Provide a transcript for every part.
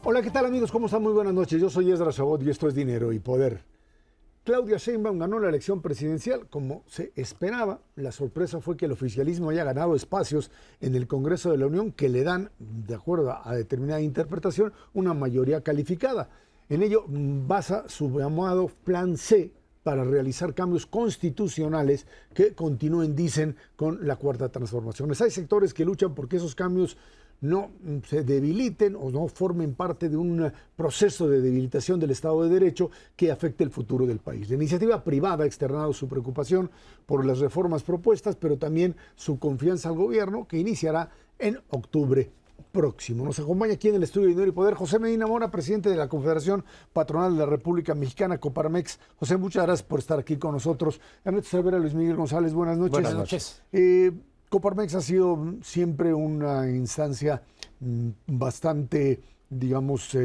Hola, ¿qué tal amigos? ¿Cómo están? Muy buenas noches. Yo soy Esdras Chabot y esto es Dinero y Poder. Claudia Sheinbaum ganó la elección presidencial como se esperaba. La sorpresa fue que el oficialismo haya ganado espacios en el Congreso de la Unión que le dan, de acuerdo a determinada interpretación, una mayoría calificada. En ello basa su llamado Plan C para realizar cambios constitucionales que continúen, dicen, con la Cuarta Transformación. Hay sectores que luchan porque esos cambios no se debiliten o no formen parte de un proceso de debilitación del Estado de Derecho que afecte el futuro del país. La iniciativa privada ha externado su preocupación por las reformas propuestas, pero también su confianza al gobierno, que iniciará en octubre próximo. Nos acompaña aquí en el estudio de Dinero y Poder José Medina Mora, presidente de la Confederación Patronal de la República Mexicana, Coparmex. José, muchas gracias por estar aquí con nosotros. Ernesto Cervera, Luis Miguel González, buenas noches. Buenas noches. Coparmex ha sido siempre una instancia bastante, digamos,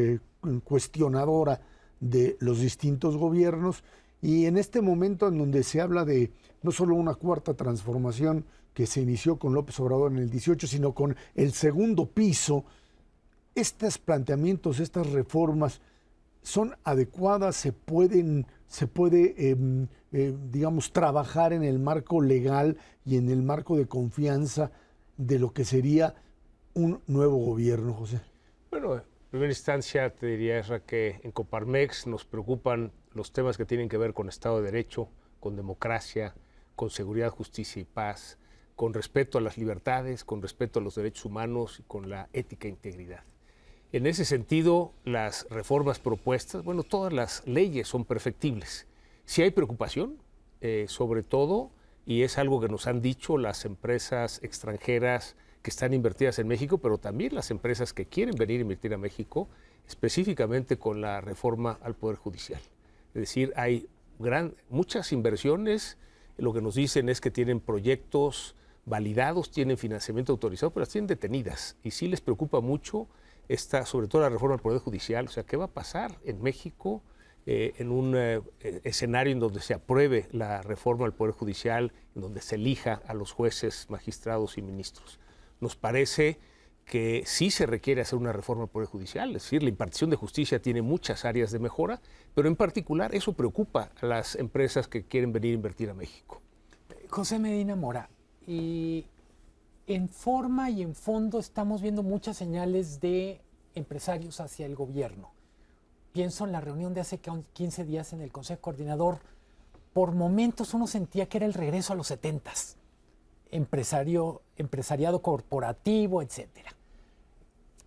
cuestionadora de los distintos gobiernos, y en este momento en donde se habla de no solo una cuarta transformación que se inició con López Obrador en el 18, sino con el segundo piso, estos planteamientos, estas reformas, ¿son adecuadas? ¿Se puede, digamos, trabajar en el marco legal y en el marco de confianza de lo que sería un nuevo gobierno, José? Bueno, en primera instancia te diría, Esra, que en Coparmex nos preocupan los temas que tienen que ver con Estado de Derecho, con democracia, con seguridad, justicia y paz, con respeto a las libertades, con respeto a los derechos humanos y con la ética e integridad. En ese sentido, las reformas propuestas, bueno, todas las leyes son perfectibles. Sí hay preocupación, sobre todo, y es algo que nos han dicho las empresas extranjeras que están invertidas en México, pero también las empresas que quieren venir a invertir a México, específicamente con la reforma al Poder Judicial. Es decir, hay muchas inversiones, lo que nos dicen es que tienen proyectos validados, tienen financiamiento autorizado, pero las tienen detenidas, y sí les preocupa mucho sobre todo la reforma del Poder Judicial. O sea, ¿qué va a pasar en México en un escenario en donde se apruebe la reforma del Poder Judicial, en donde se elija a los jueces, magistrados y ministros? Nos parece que sí se requiere hacer una reforma del Poder Judicial, es decir, la impartición de justicia tiene muchas áreas de mejora, pero en particular eso preocupa a las empresas que quieren venir a invertir a México. José Medina Mora, y en forma y en fondo estamos viendo muchas señales de empresarios hacia el gobierno. Pienso en la reunión de hace 15 días en el Consejo Coordinador. Por momentos uno sentía que era el regreso a los 70s. Empresariado corporativo, etcétera.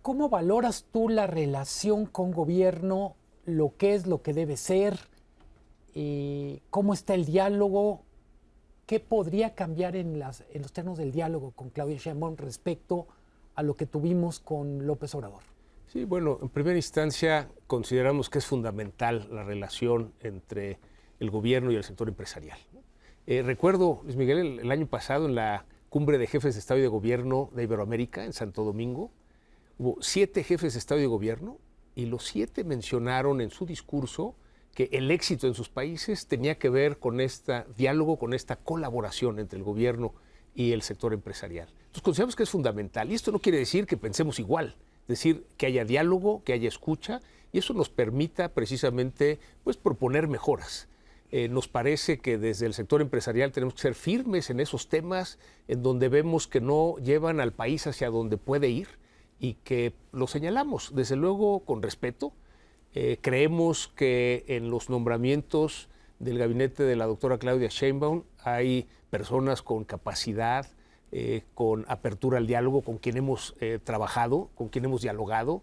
¿Cómo valoras tú la relación con gobierno, lo que es, lo que debe ser? ¿Cómo está el diálogo? ¿Qué podría cambiar en los términos del diálogo con Claudia Sheinbaum respecto a lo que tuvimos con López Obrador? Sí, bueno, en primera instancia consideramos que es fundamental la relación entre el gobierno y el sector empresarial. Recuerdo, Luis Miguel, el año pasado en la cumbre de jefes de Estado y de Gobierno de Iberoamérica en Santo Domingo, hubo 7 jefes de Estado y de Gobierno, y los 7 mencionaron en su discurso que el éxito en sus países tenía que ver con este diálogo, con esta colaboración entre el gobierno y el sector empresarial. Entonces consideramos que es fundamental, y esto no quiere decir que pensemos igual, es decir, que haya diálogo, que haya escucha, y eso nos permita precisamente pues, proponer mejoras. Nos parece que desde el sector empresarial tenemos que ser firmes en esos temas en donde vemos que no llevan al país hacia donde puede ir, y que lo señalamos, desde luego, con respeto. Creemos que en los nombramientos del gabinete de la doctora Claudia Sheinbaum hay personas con capacidad, con apertura al diálogo, con quien hemos trabajado, con quien hemos dialogado.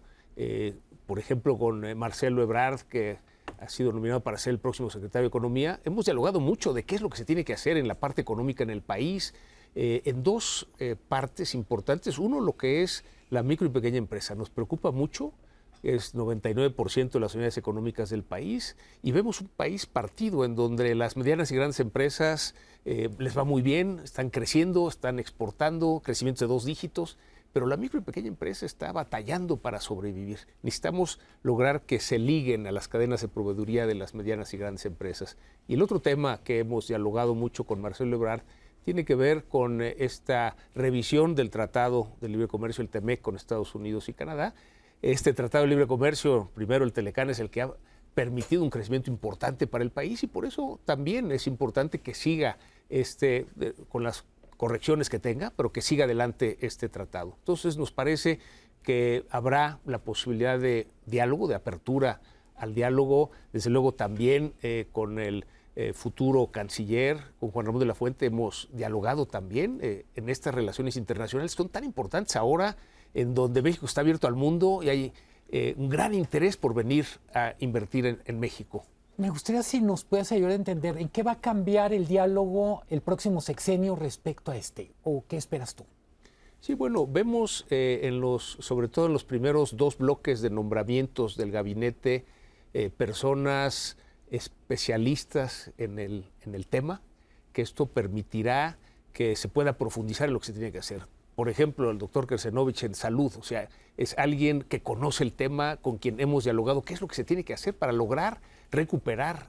Por ejemplo, con Marcelo Ebrard, que ha sido nominado para ser el próximo secretario de Economía. Hemos dialogado mucho de qué es lo que se tiene que hacer en la parte económica en el país, en 2 partes importantes. Uno, lo que es la micro y pequeña empresa. Nos preocupa mucho. Es 99% de las unidades económicas del país, y vemos un país partido en donde las medianas y grandes empresas les va muy bien, están creciendo, están exportando, crecimiento de 2 dígitos, pero la micro y pequeña empresa está batallando para sobrevivir. Necesitamos lograr que se liguen a las cadenas de proveeduría de las medianas y grandes empresas. Y el otro tema que hemos dialogado mucho con Marcelo Ebrard tiene que ver con esta revisión del Tratado de Libre Comercio, el TEMEC, con Estados Unidos y Canadá, este Tratado de Libre Comercio, primero el Telecán, es el que ha permitido un crecimiento importante para el país y por eso también es importante que siga con las correcciones que tenga, pero que siga adelante este tratado. Entonces nos parece que habrá la posibilidad de diálogo, de apertura al diálogo, desde luego también con el futuro canciller, con Juan Ramón de la Fuente, hemos dialogado también en estas relaciones internacionales que son tan importantes ahora, en donde México está abierto al mundo y hay un gran interés por venir a invertir en México. Me gustaría si nos puedes ayudar a entender en qué va a cambiar el diálogo el próximo sexenio respecto a o qué esperas tú. Sí, bueno, vemos sobre todo en los primeros 2 bloques de nombramientos del gabinete, personas especialistas en el tema, que esto permitirá que se pueda profundizar en lo que se tiene que hacer. Por ejemplo, el doctor Kersenovich en salud, o sea, es alguien que conoce el tema, con quien hemos dialogado, qué es lo que se tiene que hacer para lograr recuperar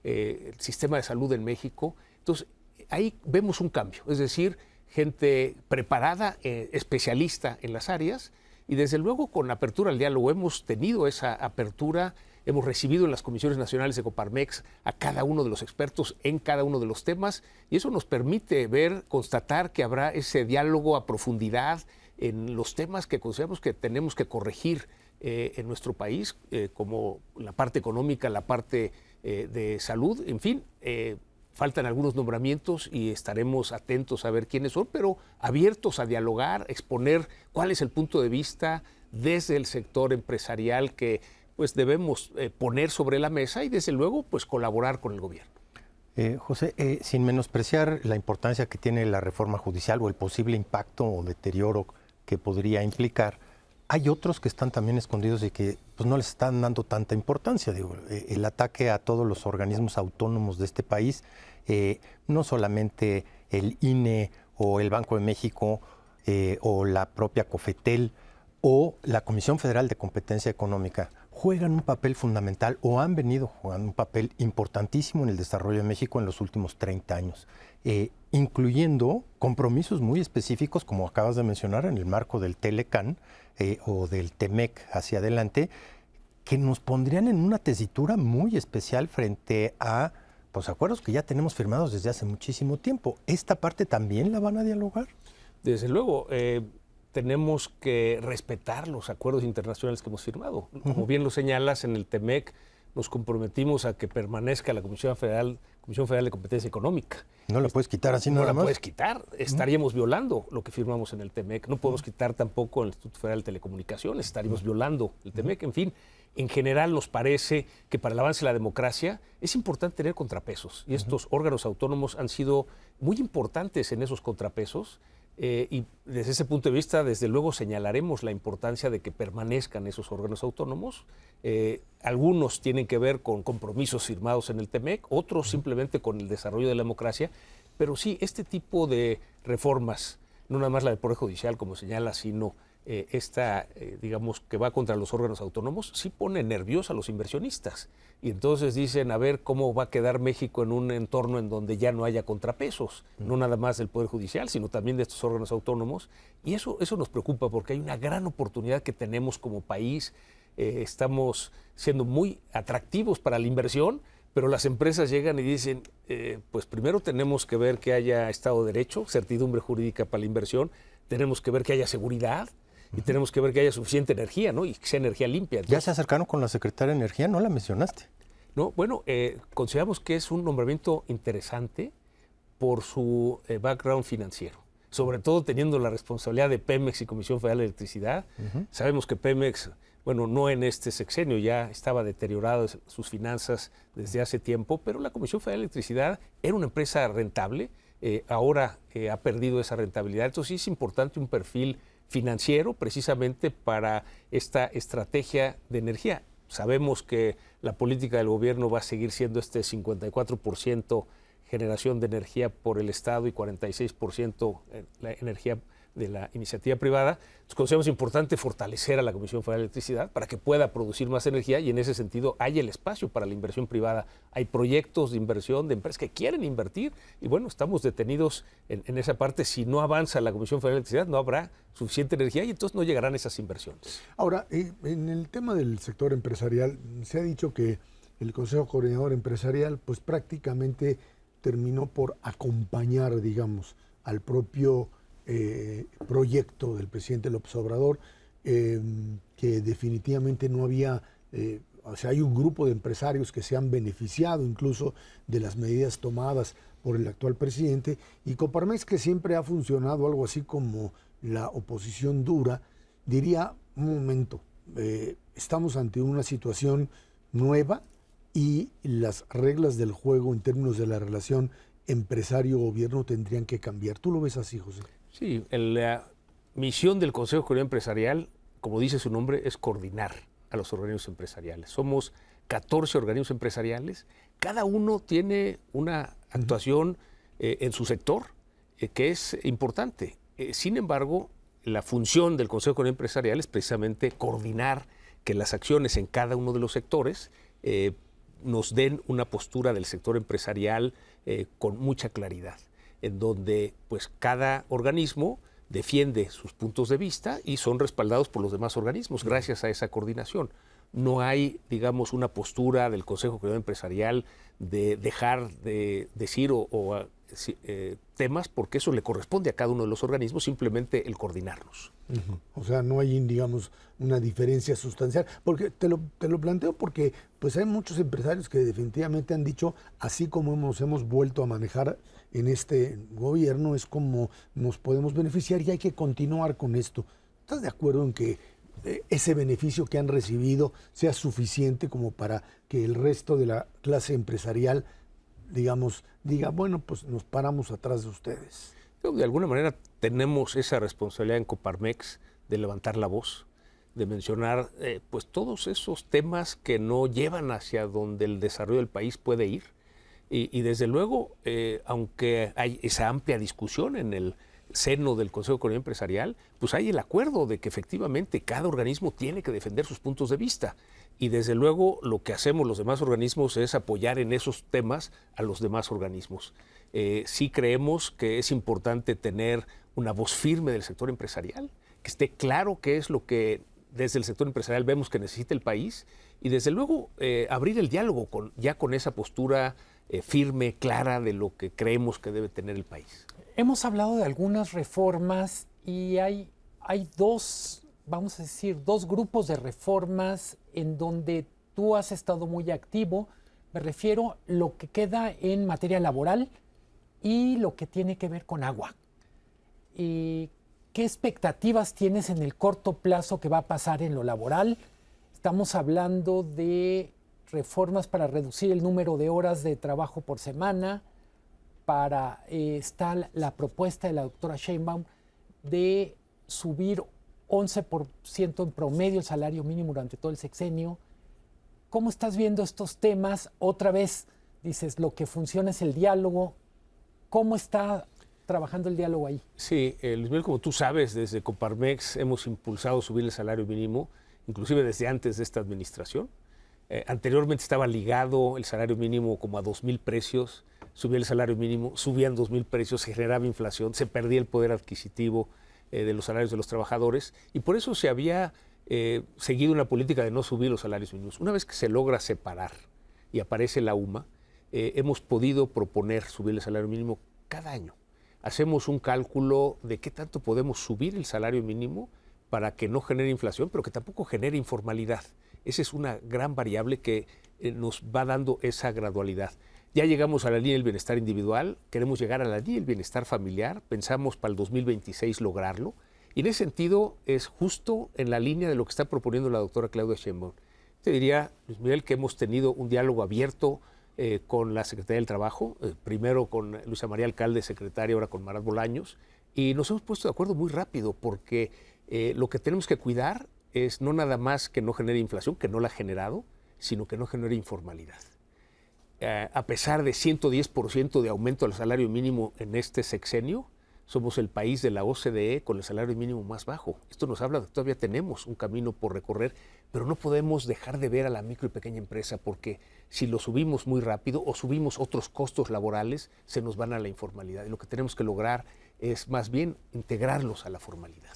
el sistema de salud en México. Entonces, ahí vemos un cambio, es decir, gente preparada, especialista en las áreas, y desde luego con apertura al diálogo. Hemos tenido esa apertura, hemos recibido en las comisiones nacionales de Coparmex a cada uno de los expertos en cada uno de los temas, y eso nos permite constatar que habrá ese diálogo a profundidad en los temas que consideramos que tenemos que corregir en nuestro país, como la parte económica, la parte de salud, en fin. Faltan algunos nombramientos y estaremos atentos a ver quiénes son, pero abiertos a dialogar, exponer cuál es el punto de vista desde el sector empresarial que pues debemos poner sobre la mesa y desde luego pues colaborar con el gobierno. José, sin menospreciar la importancia que tiene la reforma judicial o el posible impacto o deterioro que podría implicar, hay otros que están también escondidos y que pues, no les están dando tanta importancia. Digo, el ataque a todos los organismos autónomos de este país, no solamente el INE o el Banco de México o la propia COFETEL o la Comisión Federal de Competencia Económica, juegan un papel fundamental o han venido jugando un papel importantísimo en el desarrollo de México en los últimos 30 años, incluyendo compromisos muy específicos, como acabas de mencionar, en el marco del Telecán o del TEMEC hacia adelante, que nos pondrían en una tesitura muy especial frente a pues, acuerdos que ya tenemos firmados desde hace muchísimo tiempo. ¿Esta parte también la van a dialogar? Desde luego, tenemos que respetar los acuerdos internacionales que hemos firmado. Como bien lo señalas, en el TEMEC nos comprometimos a que permanezca la Comisión Federal de Competencia Económica. No la puedes quitar así nada más. No la puedes quitar, estaríamos violando lo que firmamos en el TEMEC. No podemos quitar tampoco el Instituto Federal de Telecomunicaciones, estaríamos violando el TEMEC. En fin, en general nos parece que para el avance de la democracia es importante tener contrapesos y estos órganos autónomos han sido muy importantes en esos contrapesos. Y desde ese punto de vista, desde luego, señalaremos la importancia de que permanezcan esos órganos autónomos. Algunos tienen que ver con compromisos firmados en el TEMEC, otros simplemente con el desarrollo de la democracia. Pero sí, este tipo de reformas, no nada más la del Poder Judicial, como señala, sino digamos, que va contra los órganos autónomos, sí pone nerviosos a los inversionistas. Y entonces dicen, a ver cómo va a quedar México en un entorno en donde ya no haya contrapesos, no nada más del Poder Judicial, sino también de estos órganos autónomos. Y eso nos preocupa porque hay una gran oportunidad que tenemos como país. Estamos siendo muy atractivos para la inversión, pero las empresas llegan y dicen, pues primero tenemos que ver que haya Estado de Derecho, certidumbre jurídica para la inversión, tenemos que ver que haya seguridad, y tenemos que ver que haya suficiente energía, ¿no? Y que sea energía limpia. Entonces, ¿ya se acercaron con la secretaria de Energía? No la mencionaste. No, bueno, consideramos que es un nombramiento interesante por su background financiero, sobre todo teniendo la responsabilidad de Pemex y Comisión Federal de Electricidad. Sabemos que Pemex, bueno, no en este sexenio, ya estaba deteriorado sus finanzas desde hace tiempo, pero la Comisión Federal de Electricidad era una empresa rentable, ahora ha perdido esa rentabilidad. Entonces sí es importante un perfil financiero precisamente para esta estrategia de energía. Sabemos que la política del gobierno va a seguir siendo 54% generación de energía por el Estado y 46% la energía de la iniciativa privada. Entonces consideramos importante fortalecer a la Comisión Federal de Electricidad para que pueda producir más energía y en ese sentido hay el espacio para la inversión privada. Hay proyectos de inversión de empresas que quieren invertir y bueno, estamos detenidos en esa parte. Si no avanza la Comisión Federal de Electricidad no habrá suficiente energía y entonces no llegarán esas inversiones. Ahora, en el tema del sector empresarial, se ha dicho que el Consejo Coordinador Empresarial pues prácticamente terminó por acompañar, digamos, al propio proyecto del presidente López Obrador, que definitivamente no había, o sea, hay un grupo de empresarios que se han beneficiado incluso de las medidas tomadas por el actual presidente, y Coparmex, que siempre ha funcionado algo así como la oposición dura, diría, un momento, estamos ante una situación nueva y las reglas del juego en términos de la relación empresario-gobierno tendrían que cambiar. ¿Tú lo ves así, José? Sí, la misión del Consejo Coordinador Empresarial, como dice su nombre, es coordinar a los organismos empresariales. Somos 14 organismos empresariales, cada uno tiene una actuación en su sector que es importante. Sin embargo, la función del Consejo Coordinador Empresarial es precisamente coordinar que las acciones en cada uno de los sectores nos den una postura del sector empresarial con mucha claridad, en donde pues cada organismo defiende sus puntos de vista y son respaldados por los demás organismos gracias a esa coordinación. No hay, digamos, una postura del Consejo Coordinador Empresarial de dejar de decir temas, porque eso le corresponde a cada uno de los organismos, simplemente el coordinarnos. O sea, no hay, digamos, una diferencia sustancial. Porque te lo planteo porque pues hay muchos empresarios que definitivamente han dicho, así como nos hemos vuelto a manejar en este gobierno, es como nos podemos beneficiar y hay que continuar con esto. ¿Estás de acuerdo en que ese beneficio que han recibido sea suficiente como para que el resto de la clase empresarial, digamos, diga, bueno, pues nos paramos atrás de ustedes? De alguna manera tenemos esa responsabilidad en Coparmex de levantar la voz, de mencionar pues todos esos temas que no llevan hacia donde el desarrollo del país puede ir. Y desde luego, aunque hay esa amplia discusión en el seno del Consejo Coordinador Empresarial, pues hay el acuerdo de que efectivamente cada organismo tiene que defender sus puntos de vista. Y desde luego lo que hacemos los demás organismos es apoyar en esos temas a los demás organismos. Sí creemos que es importante tener una voz firme del sector empresarial, que esté claro qué es lo que desde el sector empresarial vemos que necesita el país y desde luego abrir el diálogo ya con esa postura firme, clara de lo que creemos que debe tener el país. Hemos hablado de algunas reformas y hay dos, vamos a decir, dos grupos de reformas en donde tú has estado muy activo. Me refiero a lo que queda en materia laboral y lo que tiene que ver con agua. ¿Qué expectativas tienes en el corto plazo que va a pasar en lo laboral? Estamos hablando de reformas para reducir el número de horas de trabajo por semana, está la propuesta de la doctora Sheinbaum de subir 11% en promedio el salario mínimo durante todo el sexenio. ¿Cómo estás viendo estos temas? Otra vez dices, lo que funciona es el diálogo. ¿Cómo está trabajando el diálogo ahí? Sí, Luis Miguel, como tú sabes, desde Coparmex hemos impulsado subir el salario mínimo, inclusive desde antes de esta administración. Anteriormente estaba ligado el salario mínimo como a 2,000 precios, subía el salario mínimo, subían 2,000 precios, se generaba inflación, se perdía el poder adquisitivo de los salarios de los trabajadores y por eso se había seguido una política de no subir los salarios mínimos. Una vez que se logra separar y aparece la UMA, hemos podido proponer subir el salario mínimo cada año. Hacemos un cálculo de qué tanto podemos subir el salario mínimo para que no genere inflación, pero que tampoco genere informalidad. Esa es una gran variable que nos va dando esa gradualidad. Ya llegamos a la línea del bienestar individual, queremos llegar a la línea del bienestar familiar, pensamos para el 2026 lograrlo, y en ese sentido es justo en la línea de lo que está proponiendo la doctora Claudia Sheinbaum. Te diría, Luis Miguel, que hemos tenido un diálogo abierto con la Secretaría del Trabajo, primero con Luisa María Alcalde, secretaria, ahora con Marat Bolaños, y nos hemos puesto de acuerdo muy rápido porque lo que tenemos que cuidar es no nada más que no genere inflación, que no la ha generado, sino que no genere informalidad. A pesar de 110% de aumento del salario mínimo en este sexenio, Somos el país de la OCDE con el salario mínimo más bajo. Esto nos habla de que todavía tenemos un camino por recorrer, pero no podemos dejar de ver a la micro y pequeña empresa, porque si lo subimos muy rápido o subimos otros costos laborales, se nos van a la informalidad. Y lo que tenemos que lograr es más bien integrarlos a la formalidad.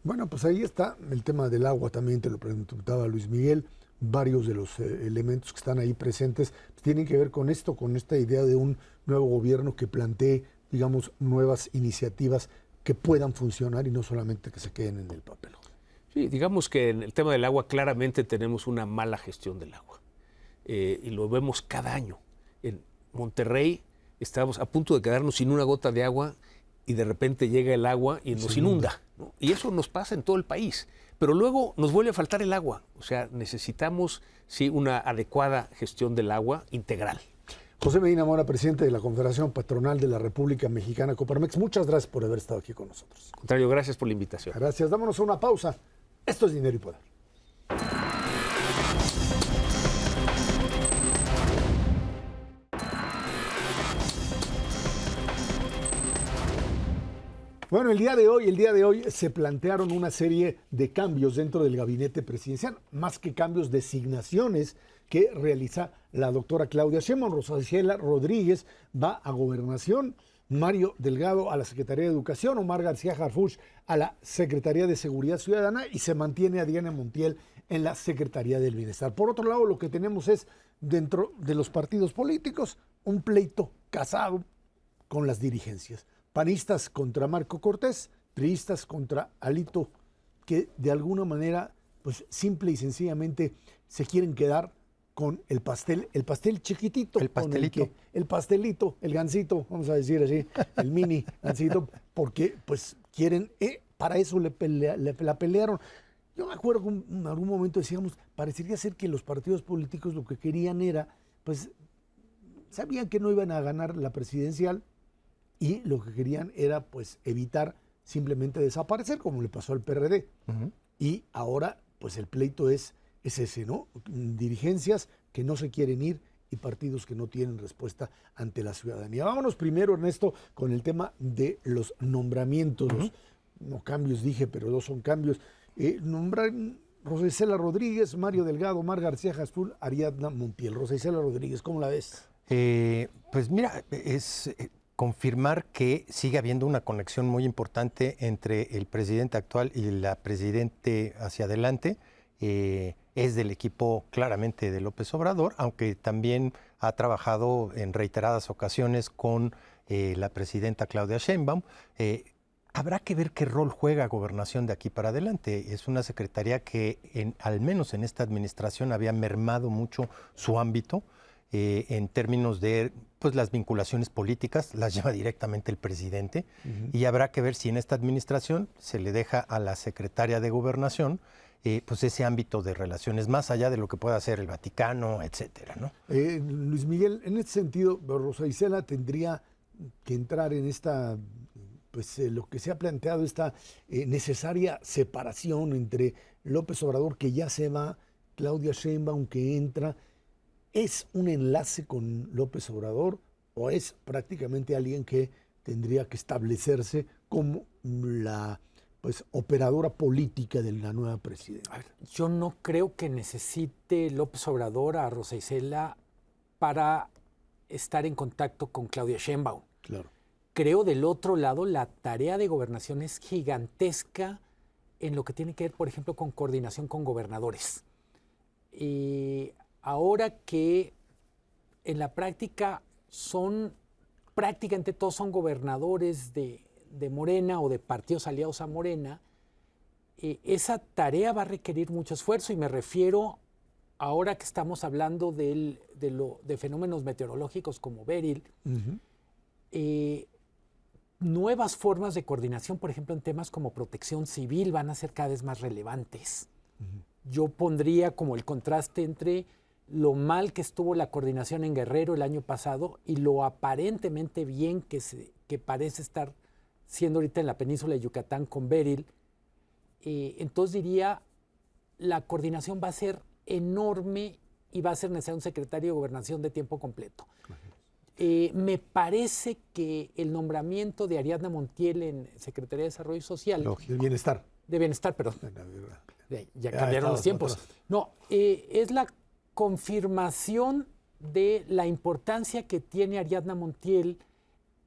Bueno, pues ahí está el tema del agua, también te lo preguntaba Luis Miguel. Varios de los elementos que están ahí presentes tienen que ver con esto, con esta idea de un nuevo gobierno que plantee, digamos, nuevas iniciativas que puedan funcionar y no solamente que se queden en el papel. Sí, digamos que en el tema del agua claramente tenemos una mala gestión del agua y lo vemos cada año. En Monterrey estábamos a punto de quedarnos sin una gota de agua y de repente llega el agua y nos inunda, ¿no? Y eso nos pasa en todo el país. Pero luego nos vuelve a faltar el agua. O sea, necesitamos, sí, una adecuada gestión del agua integral. José Medina Mora, presidente de la Confederación Patronal de la República Mexicana, Coparmex, muchas gracias por haber estado aquí con nosotros. Al contrario, gracias por la invitación. Gracias. Dámonos una pausa. Esto es Dinero y Poder. Bueno, el día de hoy se plantearon una serie de cambios dentro del gabinete presidencial, más que cambios, designaciones que realiza la doctora Claudia Sheinbaum. Rosa Isela Rodríguez va a Gobernación, Mario Delgado a la Secretaría de Educación, Omar García Harfuch a la Secretaría de Seguridad Ciudadana y se mantiene a Diana Montiel en la Secretaría del Bienestar. Por otro lado, lo que tenemos es, dentro de los partidos políticos, un pleito casado con las dirigencias. Panistas contra Marco Cortés, priistas contra Alito, que de alguna manera, pues simple y sencillamente se quieren quedar con el pastel chiquitito. El pastelito. El pastelito, el gansito, vamos a decir así, el mini gansito, porque pues quieren, para eso la pelearon. Yo me acuerdo que en algún momento decíamos, parecería ser que los partidos políticos lo que querían era, pues, sabían que no iban a ganar la presidencial, y lo que querían era pues evitar simplemente desaparecer, como le pasó al PRD. Y ahora pues el pleito es ese, ¿no? Dirigencias que no se quieren ir y partidos que no tienen respuesta ante la ciudadanía. Vámonos primero, Ernesto, con el tema de los nombramientos. No cambios dije, pero dos son cambios. Nombrar Rosa Isela Rodríguez, Mario Delgado, Omar García Harfuch, Ariadna Montiel. Rosa Isela Rodríguez, ¿cómo la ves? Pues mira, es confirmar que sigue habiendo una conexión muy importante entre el presidente actual y la presidente hacia adelante. Es del equipo claramente de López Obrador, aunque también ha trabajado en reiteradas ocasiones con la presidenta Claudia Sheinbaum. Habrá que ver qué rol juega Gobernación de aquí para adelante. Es una secretaría que al menos en esta administración había mermado mucho su ámbito. En términos de pues, las vinculaciones políticas, las lleva directamente el presidente, y habrá que ver si en esta administración se le deja a la secretaria de Gobernación pues ese ámbito de relaciones, más allá de lo que pueda hacer el Vaticano, etcétera, ¿no? Luis Miguel, en este sentido, Rosa Isela tendría que entrar en esta, pues lo que se ha planteado, esta necesaria separación entre López Obrador, que ya se va, Claudia Sheinbaum, que entra. ¿Es un enlace con López Obrador o es prácticamente alguien que tendría que establecerse como la pues, operadora política de la nueva presidenta? Yo no creo que necesite López Obrador a Rosa Isela para estar en contacto con Claudia Sheinbaum. Claro. Creo del otro lado la tarea de gobernación es gigantesca en lo que tiene que ver, por ejemplo, con coordinación con gobernadores. Y ahora que en la práctica prácticamente todos son gobernadores de Morena o de partidos aliados a Morena, esa tarea va a requerir mucho esfuerzo y me refiero, ahora que estamos hablando de fenómenos meteorológicos como Beryl, nuevas formas de coordinación, por ejemplo, en temas como protección civil van a ser cada vez más relevantes. Yo pondría como el contraste entre lo mal que estuvo la coordinación en Guerrero el año pasado y lo aparentemente bien que parece estar siendo ahorita en la península de Yucatán con Beryl. Entonces diría, la coordinación va a ser enorme y va a ser necesario un secretario de Gobernación de tiempo completo. Me parece que el nombramiento de Ariadna Montiel en Secretaría de Desarrollo Social, El bienestar. de Bienestar, perdón, ya cambiaron estaba, los tiempos. atrás. No, es la confirmación de la importancia que tiene Ariadna Montiel.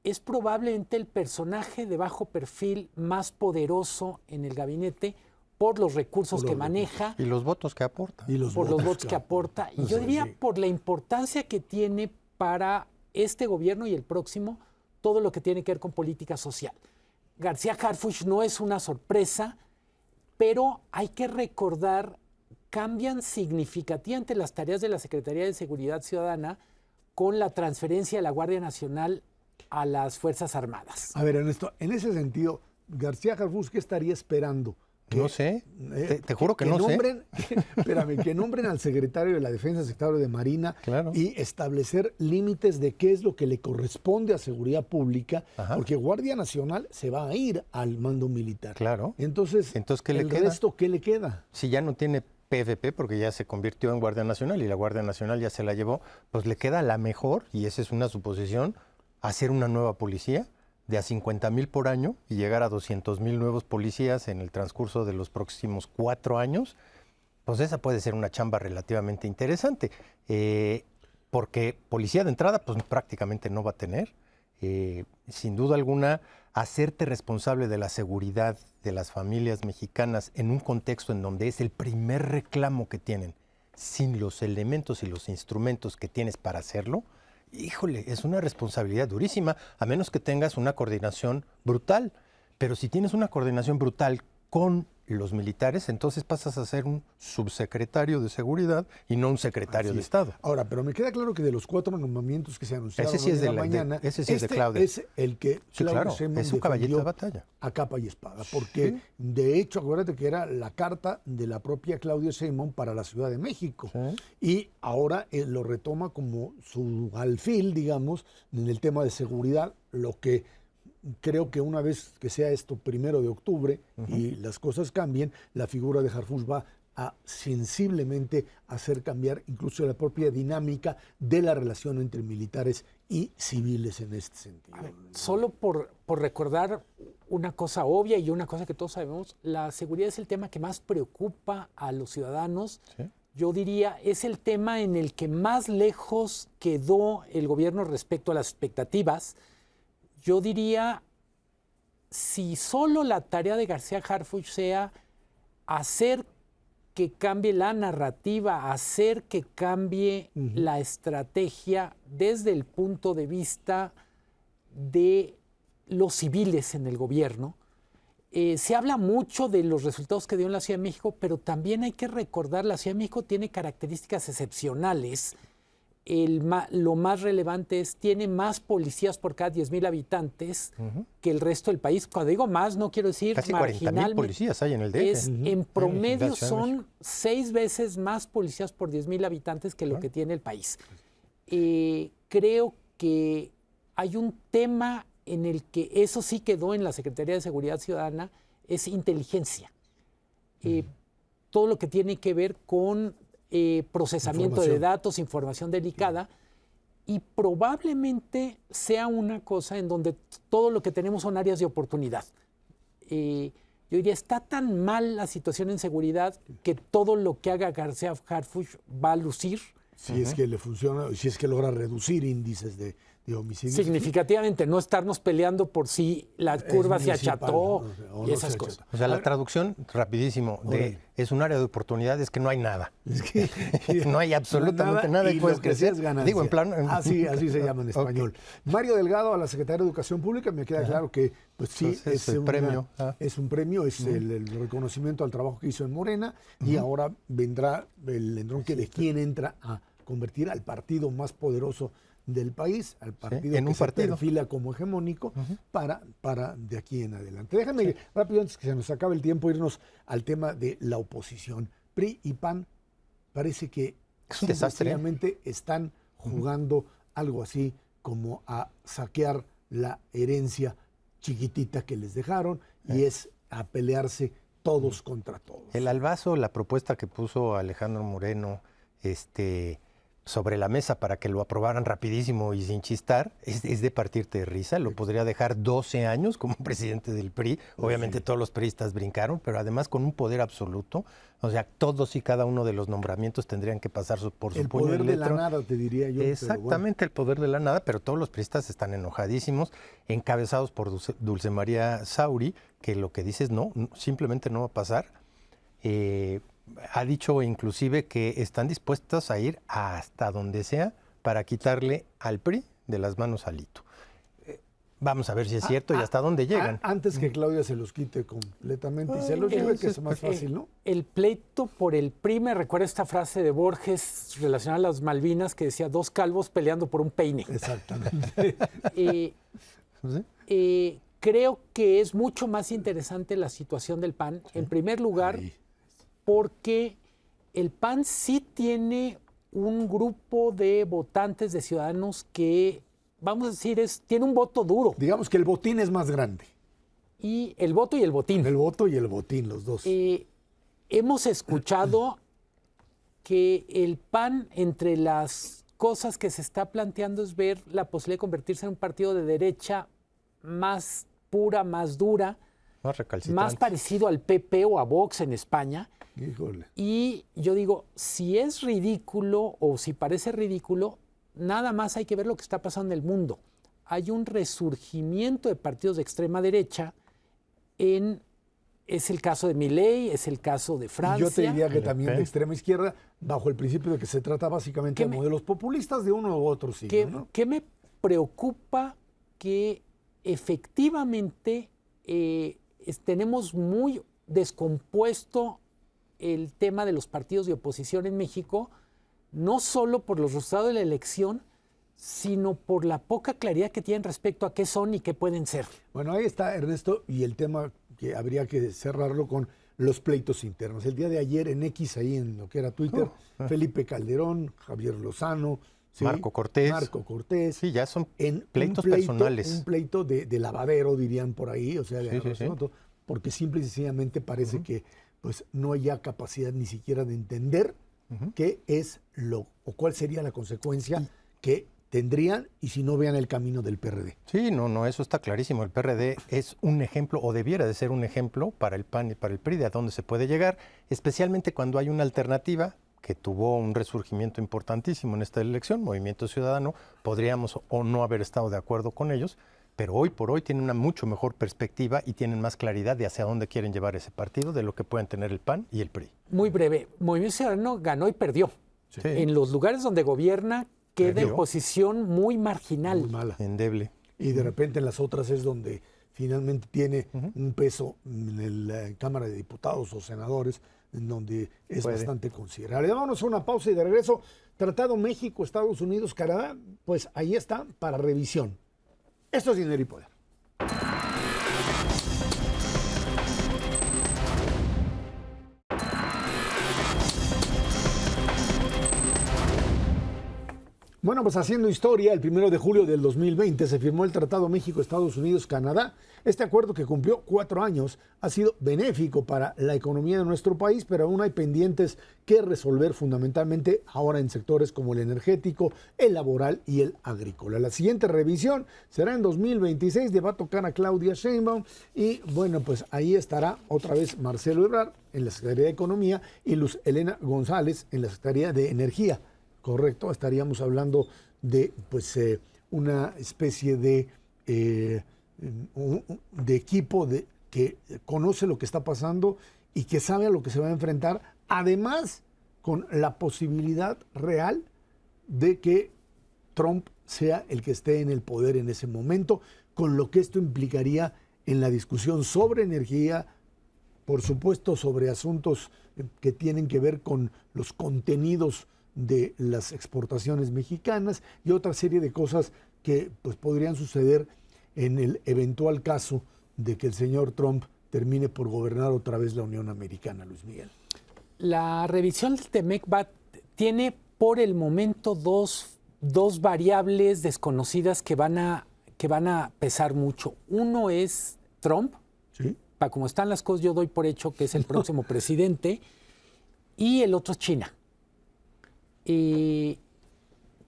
Es probablemente el personaje de bajo perfil más poderoso en el gabinete por los recursos que maneja, Y los votos que aporta. Y los por los votos que aporta. Y yo diría por la importancia que tiene para este gobierno y el próximo todo lo que tiene que ver con política social. García Harfuch no es una sorpresa, pero hay que recordar, cambian significativamente las tareas de la Secretaría de Seguridad Ciudadana con la transferencia de la Guardia Nacional a las Fuerzas Armadas. A ver, Ernesto, en ese sentido, García Harfuch, ¿qué estaría esperando? No sé, te juro que no nombren, espérame, que nombren al secretario de la Defensa, secretario de Marina, Claro. y establecer límites de qué es lo que le corresponde a seguridad pública, Ajá. porque Guardia Nacional se va a ir al mando militar. Claro. Entonces, ¿qué le el queda? resto, ¿qué le queda? Si ya no tiene PFP porque ya se convirtió en Guardia Nacional y la Guardia Nacional ya se la llevó, pues le queda la mejor, y esa es una suposición, hacer una nueva policía de a 50,000 por año y llegar a 200,000 nuevos policías en el transcurso de los próximos 4 años. Pues esa puede ser una chamba relativamente interesante, porque policía de entrada pues prácticamente no va a tener. Sin duda alguna, hacerte responsable de la seguridad de las familias mexicanas en un contexto en donde es el primer reclamo que tienen, sin los elementos y los instrumentos que tienes para hacerlo, híjole, es una responsabilidad durísima, a menos que tengas una coordinación brutal. Pero si tienes una coordinación brutal con los militares, entonces pasas a ser un subsecretario de seguridad y no un secretario de Estado. Ahora, pero me queda claro que de los 4 nombramientos que se anunciaron Ese sí es hoy en de la la- mañana, ese sí es de este Claudia. es el que Sí, Claudia claro, Sheinbaum es su caballito de defendió batalla. a capa y espada, porque de hecho, acuérdate que era la carta de la propia Claudia Sheinbaum para la Ciudad de México, y ahora lo retoma como su alfil, digamos, en el tema de seguridad, lo que creo que una vez que sea esto 1 de octubre y las cosas cambien, la figura de Harfuch va a sensiblemente hacer cambiar incluso la propia dinámica de la relación entre militares y civiles en este sentido. Solo por recordar una cosa obvia y una cosa que todos sabemos, la seguridad es el tema que más preocupa a los ciudadanos. Sí. Yo diría, es el tema en el que más lejos quedó el gobierno respecto a las expectativas. Yo diría, si solo la tarea de García Harfuch sea hacer que cambie la narrativa, hacer que cambie la estrategia desde el punto de vista de los civiles en el gobierno. Se habla mucho de los resultados que dio en la Ciudad de México, pero también hay que recordar, la Ciudad de México tiene características excepcionales. Lo más relevante es, tiene más policías por cada 10,000 habitantes que el resto del país. Cuando digo más, no quiero decir Casi 40,000 policías hay en el DF. En promedio En la Ciudad de son 6 veces más policías por 10,000 habitantes que lo que tiene el país. Creo que hay un tema en el que eso sí quedó en la Secretaría de Seguridad Ciudadana, es inteligencia. Todo lo que tiene que ver con procesamiento de datos, información delicada, y probablemente sea una cosa en donde todo lo que tenemos son áreas de oportunidad. Yo diría, está tan mal la situación en seguridad que todo lo que haga García Harfuch va a lucir. Si es que le funciona, si es que logra reducir índices de homicidios. Significativamente, no estarnos peleando por si la curva se municipal, acható o y no esas se cosas. acható. O sea, la traducción, rapidísimo, Órale. es un área de oportunidad, es que no hay nada. Es que No hay absolutamente nada y y puedes lo que sea crecer. es ganancia. Digo, en plan... Así se llama en Ok. español. Mario Delgado, a la Secretaría de Educación Pública, me queda claro que pues sí, Entonces, el premio. es un premio, es el reconocimiento al trabajo que hizo en Morena, y ahora vendrá el entronque de quién entra a convertir al partido más poderoso del país, al partido en que un se partido. perfila como hegemónico para de aquí en adelante. Déjame rápido, antes que se nos acabe el tiempo, irnos al tema de la oposición. PRI y PAN parece que Es un desastre. sencillamente están jugando algo así como a saquear la herencia chiquitita que les dejaron, y es a pelearse todos contra todos. El albazo, la propuesta que puso Alejandro Moreno, sobre la mesa para que lo aprobaran rapidísimo y sin chistar, es de partirte de risa. Lo podría dejar 12 años como presidente del PRI. Obviamente todos los priistas brincaron, pero además con un poder absoluto. O sea, todos y cada uno de los nombramientos tendrían que pasar por su puño y letra. El poder de la nada, te diría yo. Exactamente, el poder de la nada, pero todos los priistas están enojadísimos, encabezados por Dulce María Sauri, que lo que dice es no, simplemente no va a pasar. Ha dicho inclusive que están dispuestos a ir hasta donde sea para quitarle al PRI de las manos a Alito. Vamos a ver si es cierto y hasta dónde llegan. Antes que Claudia se los quite completamente y se los lleve, que es más fácil, ¿no? El pleito por el PRI me recuerda esta frase de Borges relacionada a las Malvinas que decía 2 calvos peleando por un peine. Exactamente. Creo que es mucho más interesante la situación del PAN, en primer lugar, porque el PAN sí tiene un grupo de votantes, de ciudadanos que, vamos a decir, tiene un voto duro. Digamos que el botín es más grande. Y el voto y el botín. El voto y el botín, los dos. Hemos escuchado que el PAN, entre las cosas que se está planteando, es ver la posibilidad de convertirse en un partido de derecha más pura, más dura, más recalcitrante, más parecido al PP o a Vox en España. Híjole. Y yo digo, si es ridículo o si parece ridículo, nada más hay que ver lo que está pasando en el mundo. Hay un resurgimiento de partidos de extrema derecha es el caso de Milei, es el caso de Francia. Yo te diría que también de extrema izquierda, bajo el principio de que se trata básicamente de modelos populistas de uno u otro signo, ¿no? ¿Qué me preocupa? Que efectivamente tenemos muy descompuesto el tema de los partidos de oposición en México, no solo por los resultados de la elección, sino por la poca claridad que tienen respecto a qué son y qué pueden ser. Bueno, ahí está, Ernesto, y el tema que habría que cerrarlo con los pleitos internos. El día de ayer en X, ahí en lo que era Twitter, Felipe Calderón, Javier Lozano, ¿sí? Marco Cortés. Sí, ya son pleitos personales. Un pleito de lavadero, dirían por ahí, o sea, de asunto, porque simple y sencillamente parece que pues no hay ya capacidad ni siquiera de entender qué es o cuál sería la consecuencia que tendrían y si no vean el camino del PRD. Sí, no, eso está clarísimo. El PRD es un ejemplo, o debiera de ser un ejemplo para el PAN y para el PRI de a dónde se puede llegar, especialmente cuando hay una alternativa que tuvo un resurgimiento importantísimo en esta elección, Movimiento Ciudadano. Podríamos o no haber estado de acuerdo con ellos, pero hoy por hoy tienen una mucho mejor perspectiva y tienen más claridad de hacia dónde quieren llevar ese partido de lo que pueden tener el PAN y el PRI. Muy breve, Movimiento Ciudadano ganó y perdió. Sí. En los lugares donde gobierna queda en posición muy marginal. Muy mala. Endeble. Y de repente en las otras es donde finalmente tiene un peso en la Cámara de Diputados o senadores, en donde es bastante considerable. Vámonos a una pausa y de regreso. Tratado México, Estados Unidos, Canadá, pues ahí está para revisión. Esto es Dinero y Poder. Bueno, pues haciendo historia, el 1 de julio del 2020 se firmó el Tratado México, Estados Unidos, Canadá. Este acuerdo, que cumplió 4 años, ha sido benéfico para la economía de nuestro país, pero aún hay pendientes que resolver, fundamentalmente ahora en sectores como el energético, el laboral y el agrícola. La siguiente revisión será en 2026, le va a tocar a Claudia Sheinbaum y bueno, pues ahí estará otra vez Marcelo Ebrard en la Secretaría de Economía y Luz Helena González en la Secretaría de Energía. Correcto, estaríamos hablando de pues una especie de equipo que conoce lo que está pasando y que sabe a lo que se va a enfrentar, además con la posibilidad real de que Trump sea el que esté en el poder en ese momento, con lo que esto implicaría en la discusión sobre energía, por supuesto sobre asuntos que tienen que ver con los contenidos de las exportaciones mexicanas y otra serie de cosas que pues podrían suceder en el eventual caso de que el señor Trump termine por gobernar otra vez la Unión Americana, Luis Miguel. La revisión del TEMEC tiene por el momento dos variables desconocidas que van a pesar mucho. Uno es Trump, ¿sí? Para como están las cosas yo doy por hecho que es el próximo presidente, y el otro es China.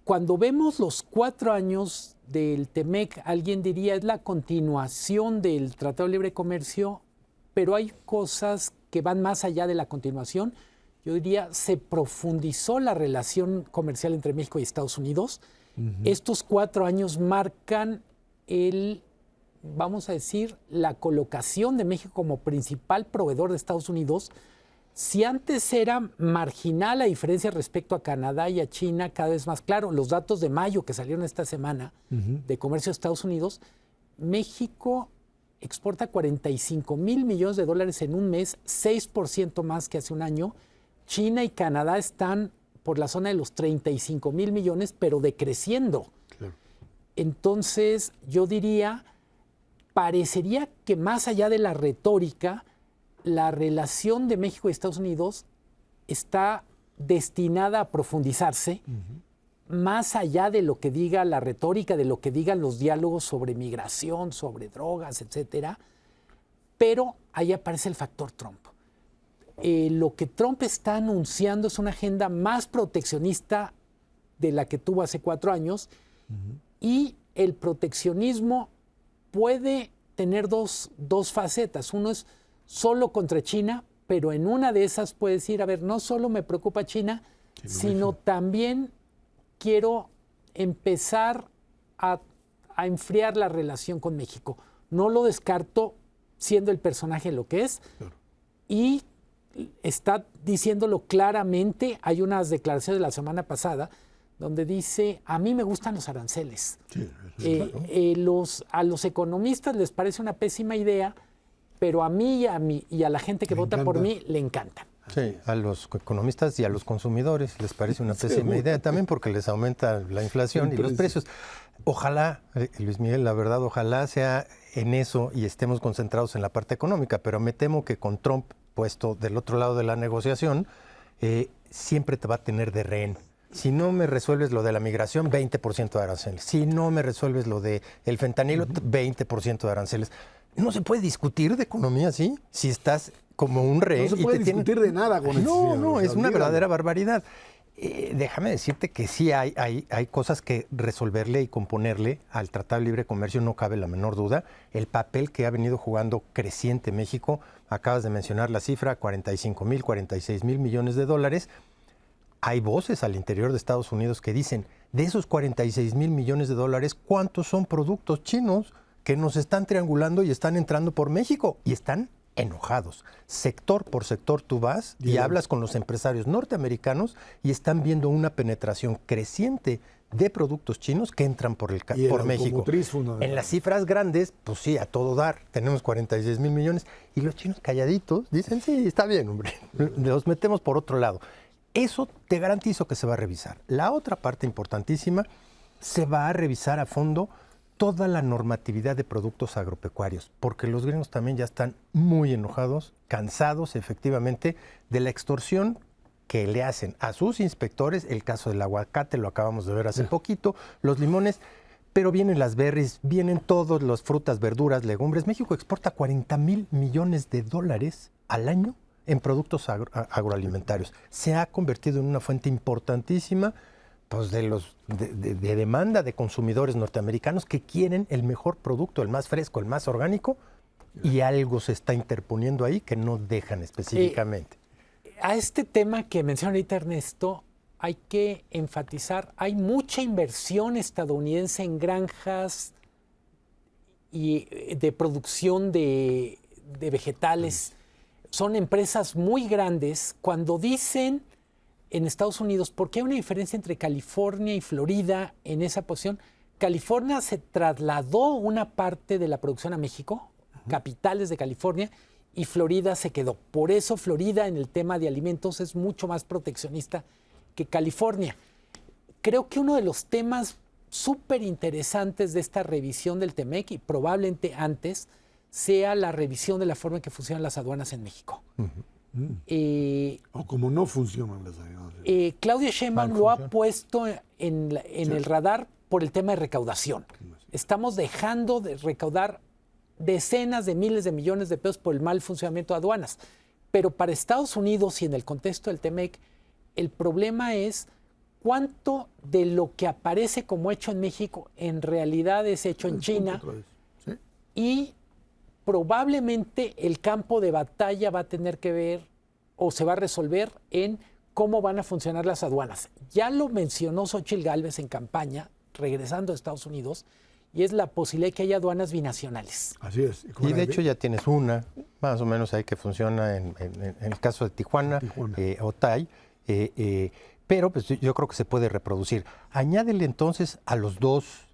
cuando vemos los 4 años del TEMEC, alguien diría es la continuación del Tratado de Libre Comercio, pero hay cosas que van más allá de la continuación. Yo diría, se profundizó la relación comercial entre México y Estados Unidos. Estos 4 años marcan vamos a decir, la colocación de México como principal proveedor de Estados Unidos. Si antes era marginal la diferencia respecto a Canadá y a China, cada vez más claro, los datos de mayo que salieron esta semana de comercio de Estados Unidos, México exporta 45,000 millones de dólares en un mes, 6% más que hace un año. China y Canadá están por la zona de los 35,000 millones, pero decreciendo. Claro. Entonces, yo diría, parecería que más allá de la retórica, la relación de México y Estados Unidos está destinada a profundizarse más allá de lo que diga la retórica, de lo que digan los diálogos sobre migración, sobre drogas, etcétera. Pero ahí aparece el factor Trump. Lo que Trump está anunciando es una agenda más proteccionista de la que tuvo hace 4 años y el proteccionismo puede tener dos facetas. Uno es solo contra China, pero en una de esas puede decir, a ver, no solo me preocupa China, sino también quiero empezar a enfriar la relación con México. No lo descarto siendo el personaje lo que es. Claro. Y está diciéndolo claramente. Hay unas declaraciones de la semana pasada donde dice, a mí me gustan los aranceles. Sí, claro. A los economistas les parece una pésima idea, pero a mí y a la gente que vota por mí le encantan. Sí, a los economistas y a los consumidores les parece una pésima idea también porque les aumenta la inflación y los precios. Ojalá, Luis Miguel, la verdad, ojalá sea en eso y estemos concentrados en la parte económica, pero me temo que con Trump puesto del otro lado de la negociación, siempre te va a tener de rehén. Si no me resuelves lo de la migración, 20% de aranceles. Si no me resuelves lo del fentanilo, 20% de aranceles. No se puede discutir de economía así, si estás como un rehén. No se puede discutir de nada con eso. No, es una verdadera barbaridad. Déjame decirte que sí hay cosas que resolverle y componerle al Tratado de Libre Comercio, no cabe la menor duda. El papel que ha venido jugando creciente México, acabas de mencionar la cifra, 45,000, 46,000 millones de dólares. Hay voces al interior de Estados Unidos que dicen, de esos 46,000 millones de dólares, ¿cuántos son productos chinos que nos están triangulando y están entrando por México? Y están enojados. Sector por sector tú vas y hablas con los empresarios norteamericanos y están viendo una penetración creciente de productos chinos que entran por México. En las cifras grandes, pues sí, a todo dar, tenemos 46,000 millones y los chinos calladitos dicen, sí, está bien, hombre, los metemos por otro lado. Eso te garantizo que se va a revisar. La otra parte importantísima, se va a revisar a fondo toda la normatividad de productos agropecuarios, porque los gringos también ya están muy enojados, cansados efectivamente de la extorsión que le hacen a sus inspectores. El caso del aguacate lo acabamos de ver hace poquito, los limones, pero vienen las berries, vienen todas las frutas, verduras, legumbres. México exporta 40,000 millones de dólares al año en productos agroalimentarios. Se ha convertido en una fuente importantísima pues de demanda de consumidores norteamericanos que quieren el mejor producto, el más fresco, el más orgánico, y algo se está interponiendo ahí que no dejan específicamente. A este tema que menciona ahorita Ernesto, hay que enfatizar, hay mucha inversión estadounidense en granjas y de producción de vegetales. Son empresas muy grandes. Cuando dicen en Estados Unidos, ¿por qué hay una diferencia entre California y Florida en esa posición? California se trasladó una parte de la producción a México, capitales de California, y Florida se quedó. Por eso Florida en el tema de alimentos es mucho más proteccionista que California. Creo que uno de los temas súper interesantes de esta revisión del TEMEC, y probablemente antes, sea la revisión de la forma en que funcionan las aduanas en México. O como no funcionan las aduanas. Claudia Sheinbaum lo ha puesto en el radar por el tema de recaudación. Estamos dejando de recaudar decenas de miles de millones de pesos por el mal funcionamiento de aduanas. Pero para Estados Unidos y en el contexto del TEMEC, el problema es ¿cuánto de lo que aparece como hecho en México en realidad es hecho en China? ¿Sí? Y probablemente el campo de batalla va a tener que ver o se va a resolver en cómo van a funcionar las aduanas. Ya lo mencionó Xóchitl Gálvez en campaña, regresando a Estados Unidos, y es la posibilidad de que haya aduanas binacionales. Así es. Y de hecho ya tienes una, más o menos ahí que funciona en el caso de Tijuana. Otay, pero pues yo creo que se puede reproducir. Añádele entonces a los dos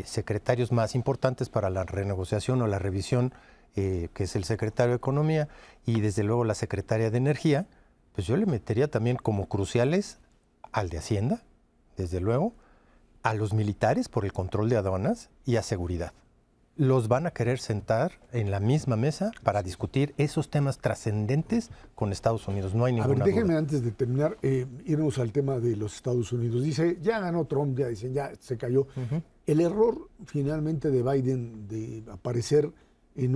secretarios más importantes para la renegociación o la revisión, que es el secretario de Economía y desde luego la secretaria de Energía, pues yo le metería también como cruciales al de Hacienda, desde luego, a los militares por el control de aduanas y a seguridad. Los van a querer sentar en la misma mesa para discutir esos temas trascendentes con Estados Unidos. No hay ninguna duda. Déjenme antes de terminar, irnos al tema de los Estados Unidos. Dice, ya ganó Trump, ya dicen, ya se cayó. El error finalmente de Biden de aparecer en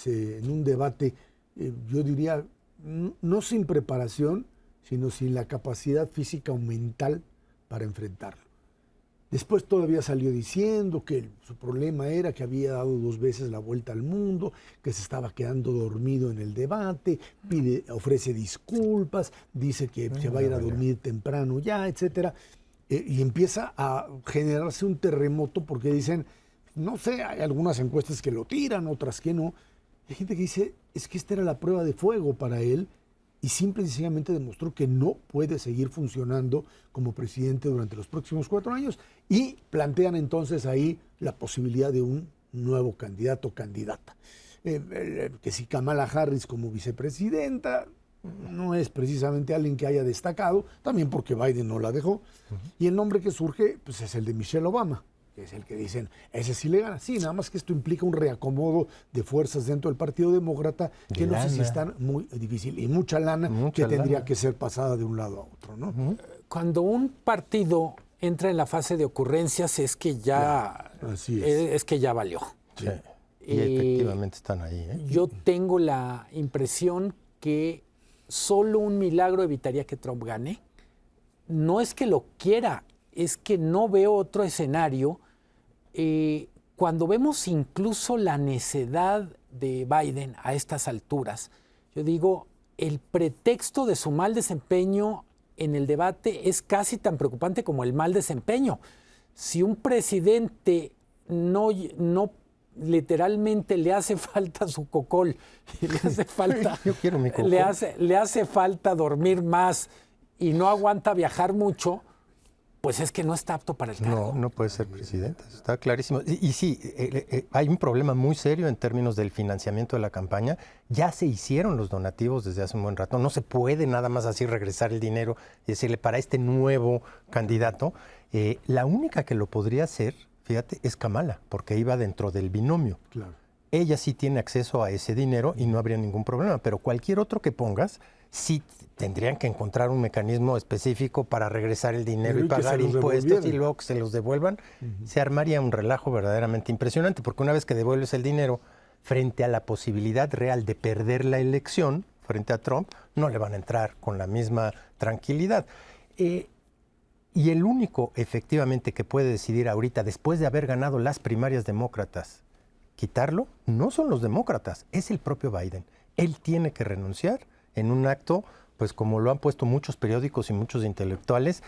en un debate, yo diría, no sin preparación, sino sin la capacidad física o mental para enfrentarlo. Después todavía salió diciendo que su problema era que había dado 2 veces la vuelta al mundo, que se estaba quedando dormido en el debate, ofrece disculpas, dice que se va a ir a dormir temprano ya, etcétera. Y empieza a generarse un terremoto porque dicen, no sé, hay algunas encuestas que lo tiran, otras que no. Hay gente que dice, es que esta era la prueba de fuego para él, y simple y sencillamente demostró que no puede seguir funcionando como presidente durante los próximos 4 años, y plantean entonces ahí la posibilidad de un nuevo candidato o candidata. Que si Kamala Harris como vicepresidenta no es precisamente alguien que haya destacado, también porque Biden no la dejó, y el nombre que surge pues, es el de Michelle Obama, que es el que dicen, ese sí le gana. Sí, nada más que esto implica un reacomodo de fuerzas dentro del Partido Demócrata, que no sé si es tan muy difícil, y mucha lana que tendría que ser pasada de un lado a otro, ¿no? Cuando un partido entra en la fase de ocurrencias es que ya, es que ya valió. Sí. Y efectivamente están ahí. Yo tengo la impresión que solo un milagro evitaría que Trump gane. No es que lo quiera, es que no veo otro escenario. Cuando vemos incluso la necedad de Biden a estas alturas, yo digo, el pretexto de su mal desempeño en el debate es casi tan preocupante como el mal desempeño. Si un presidente no literalmente le hace falta su cocol, le hace falta, yo quiero mi cocol. le hace falta dormir más y no aguanta viajar mucho, pues es que no está apto para el cargo. No puede ser presidente, está clarísimo. Y sí, hay un problema muy serio en términos del financiamiento de la campaña. Ya se hicieron los donativos desde hace un buen rato. No se puede nada más así regresar el dinero y decirle para este nuevo candidato. La única que lo podría hacer, fíjate, es Kamala, porque iba dentro del binomio. Claro. Ella sí tiene acceso a ese dinero y no habría ningún problema, pero cualquier otro que pongas, sí tendrían que encontrar un mecanismo específico para regresar el dinero y pagar impuestos y luego que se los devuelvan. Se armaría un relajo verdaderamente impresionante, porque una vez que devuelves el dinero frente a la posibilidad real de perder la elección frente a Trump, no le van a entrar con la misma tranquilidad. Y el único efectivamente que puede decidir ahorita, después de haber ganado las primarias demócratas, quitarlo, no son los demócratas, es el propio Biden. Él tiene que renunciar en un acto, pues como lo han puesto muchos periódicos y muchos intelectuales,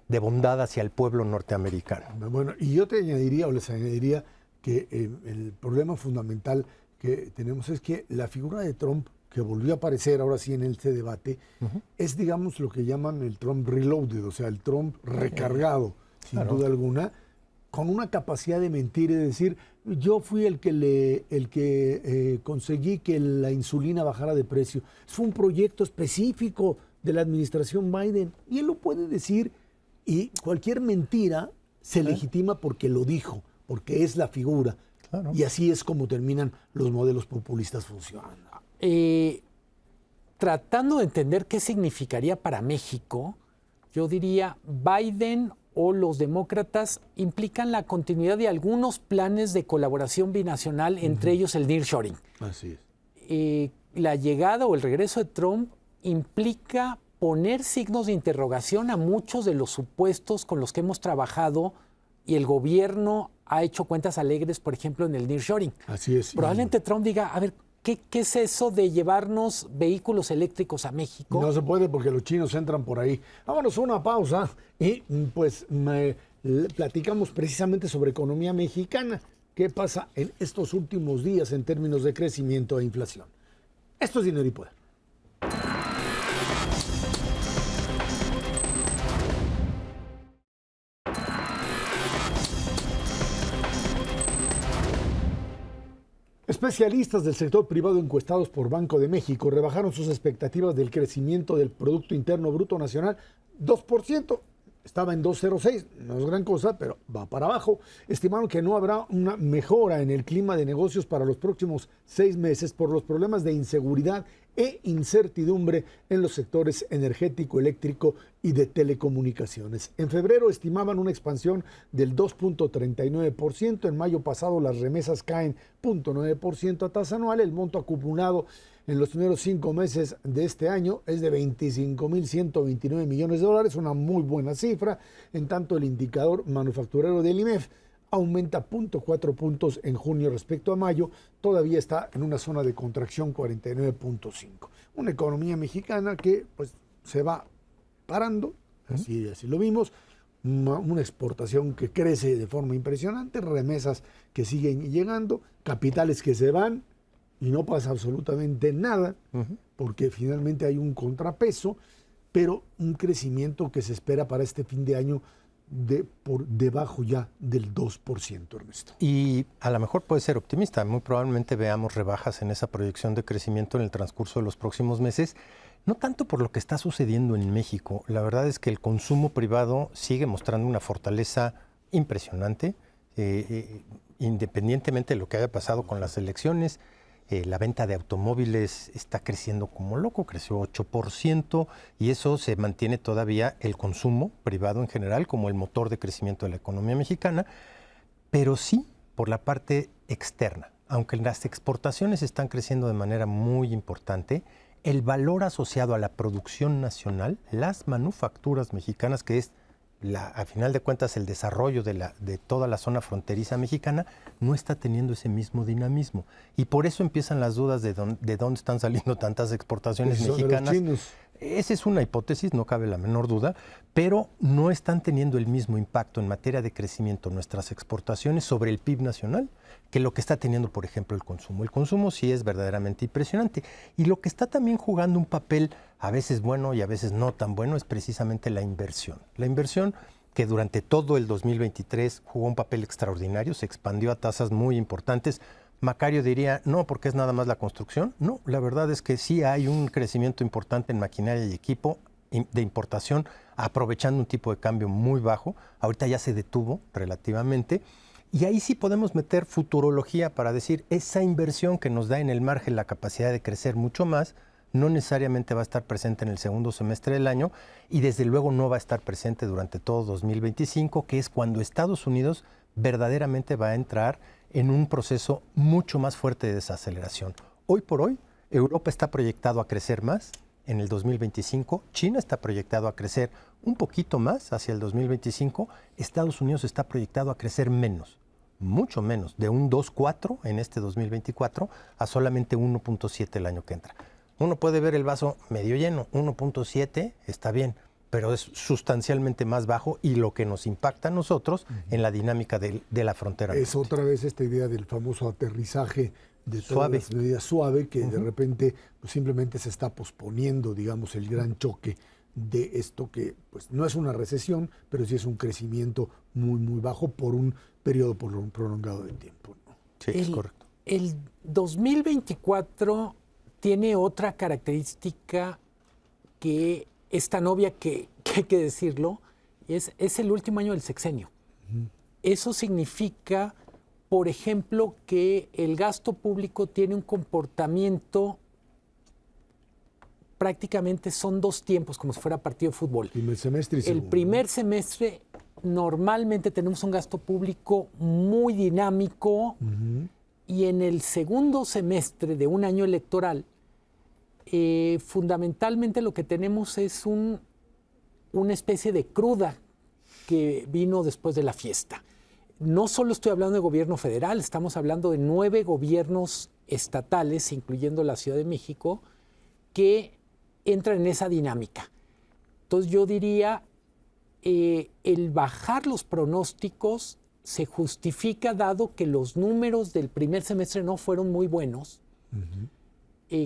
de bondad hacia el pueblo norteamericano. Bueno, y yo te añadiría, o les añadiría, que el problema fundamental que tenemos es que la figura de Trump, que volvió a aparecer ahora sí en este debate, es, digamos, lo que llaman el Trump reloaded, o sea, el Trump recargado, sin duda alguna, con una capacidad de mentir y de decir, yo fui el que conseguí que la insulina bajara de precio. Fue un proyecto específico de la administración Biden, y él lo puede decir, y cualquier mentira se legitima porque lo dijo, porque es la figura. Claro. Y así es como terminan los modelos populistas funcionando. Tratando de entender qué significaría para México, yo diría Biden o los demócratas implican la continuidad de algunos planes de colaboración binacional, entre ellos el nearshoring. Así es. La llegada o el regreso de Trump implica poner signos de interrogación a muchos de los supuestos con los que hemos trabajado y el gobierno ha hecho cuentas alegres, por ejemplo, en el nearshoring. Así es. Probablemente Trump diga, a ver, ¿qué es eso de llevarnos vehículos eléctricos a México? No se puede porque los chinos entran por ahí. Vámonos a una pausa y pues platicamos precisamente sobre economía mexicana. ¿Qué pasa en estos últimos días en términos de crecimiento e inflación? Esto es Dinero y Poder. Especialistas del sector privado encuestados por Banco de México rebajaron sus expectativas del crecimiento del Producto Interno Bruto Nacional 2%. Estaba en 2,06, no es gran cosa, pero va para abajo. Estimaron que no habrá una mejora en el clima de negocios para los próximos 6 meses por los problemas de inseguridad e incertidumbre en los sectores energético, eléctrico y de telecomunicaciones. En febrero estimaban una expansión del 2,39%. En mayo pasado las remesas caen 0,9% a tasa anual. El monto acumulado en los primeros 5 meses de este año es de 25.129 millones de dólares, una muy buena cifra. En tanto, el indicador manufacturero del IMEF aumenta 0,4 puntos en junio respecto a mayo, todavía está en una zona de contracción 49,5. Una economía mexicana que pues se va parando, así lo vimos, una exportación que crece de forma impresionante, remesas que siguen llegando, capitales que se van y no pasa absolutamente nada, porque finalmente hay un contrapeso, pero un crecimiento que se espera para este fin de año por debajo ya del 2%, Ernesto. Y a lo mejor puede ser optimista, muy probablemente veamos rebajas en esa proyección de crecimiento en el transcurso de los próximos meses, no tanto por lo que está sucediendo en México. La verdad es que el consumo privado sigue mostrando una fortaleza impresionante, independientemente de lo que haya pasado con las elecciones. La venta de automóviles está creciendo como loco, creció 8%, y eso se mantiene todavía el consumo privado en general como el motor de crecimiento de la economía mexicana, pero sí por la parte externa. Aunque las exportaciones están creciendo de manera muy importante, el valor asociado a la producción nacional, las manufacturas mexicanas, que es a final de cuentas el desarrollo de toda la zona fronteriza mexicana, no está teniendo ese mismo dinamismo. Y por eso empiezan las dudas de dónde están saliendo tantas exportaciones mexicanas. Esa es una hipótesis, no cabe la menor duda, pero no están teniendo el mismo impacto en materia de crecimiento nuestras exportaciones sobre el PIB nacional que lo que está teniendo, por ejemplo, el consumo. El consumo sí es verdaderamente impresionante. Y lo que está también jugando un papel a veces bueno y a veces no tan bueno es precisamente la inversión. La inversión que durante todo el 2023 jugó un papel extraordinario, se expandió a tasas muy importantes. Macario diría, no, porque es nada más la construcción. No, la verdad es que sí hay un crecimiento importante en maquinaria y equipo de importación, aprovechando un tipo de cambio muy bajo. Ahorita ya se detuvo relativamente. Y ahí sí podemos meter futurología para decir, esa inversión que nos da en el margen la capacidad de crecer mucho más, no necesariamente va a estar presente en el segundo semestre del año y desde luego no va a estar presente durante todo 2025, que es cuando Estados Unidos verdaderamente va a entrar en un proceso mucho más fuerte de desaceleración. Hoy por hoy, Europa está proyectado a crecer más en el 2025, China está proyectado a crecer un poquito más hacia el 2025, Estados Unidos está proyectado a crecer menos, mucho menos, de un 2,4 en este 2024 a solamente 1,7 el año que entra. Uno puede ver el vaso medio lleno, 1,7 está bien, pero es sustancialmente más bajo y lo que nos impacta a nosotros en la dinámica de la frontera. Es otra vez esta idea del famoso aterrizaje de todas las medidas suave, que de repente pues, simplemente se está posponiendo, digamos, el gran choque de esto que pues no es una recesión, pero sí es un crecimiento muy, muy bajo por un periodo prolongado de tiempo, ¿no? Sí, es correcto. El 2024 tiene otra característica que es tan obvia que hay que decirlo, es el último año del sexenio. Eso significa, por ejemplo, que el gasto público tiene un comportamiento, prácticamente son 2 tiempos, como si fuera partido de fútbol. Primer semestre y segundo. El primer semestre normalmente tenemos un gasto público muy dinámico y en el segundo semestre de un año electoral fundamentalmente lo que tenemos es una especie de cruda que vino después de la fiesta. No solo estoy hablando de gobierno federal, estamos hablando de 9 gobiernos estatales, incluyendo la Ciudad de México, que entran en esa dinámica. Entonces yo diría, el bajar los pronósticos se justifica dado que los números del primer semestre no fueron muy buenos,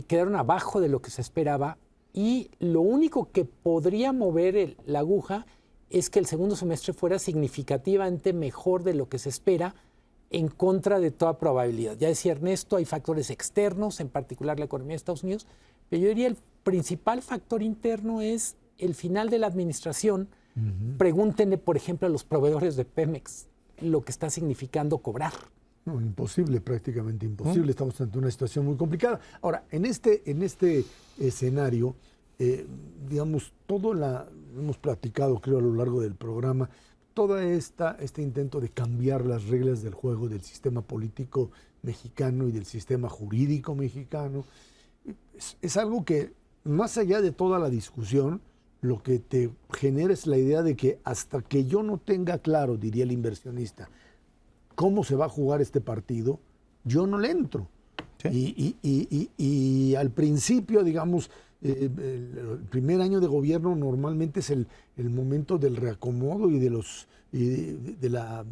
quedaron abajo de lo que se esperaba, y lo único que podría mover la aguja es que el segundo semestre fuera significativamente mejor de lo que se espera, en contra de toda probabilidad. Ya decía Ernesto, hay factores externos, en particular la economía de Estados Unidos, pero yo diría el principal factor interno es el final de la administración. Pregúntenle, por ejemplo, a los proveedores de Pemex lo que está significando cobrar. No, imposible, prácticamente imposible. Estamos ante una situación muy complicada. Ahora, en este escenario, digamos, hemos platicado, creo, a lo largo del programa, este intento de cambiar las reglas del juego del sistema político mexicano y del sistema jurídico mexicano, es algo que, más allá de toda la discusión, lo que te genera es la idea de que hasta que yo no tenga claro, diría el inversionista, cómo se va a jugar este partido, yo no le entro. Sí. Y al principio, digamos, el primer año de gobierno normalmente es el momento del reacomodo y de la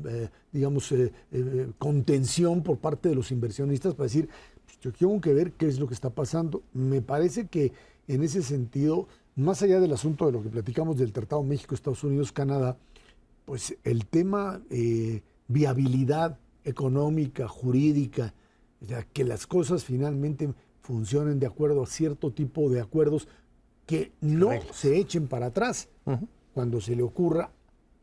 contención por parte de los inversionistas para decir, pues yo tengo que ver qué es lo que está pasando. Me parece que en ese sentido, más allá del asunto de lo que platicamos del Tratado México, Estados Unidos, Canadá, pues el tema viabilidad económica, jurídica, o sea, que las cosas finalmente funcionen de acuerdo a cierto tipo de acuerdos que no se echen para atrás cuando se le ocurra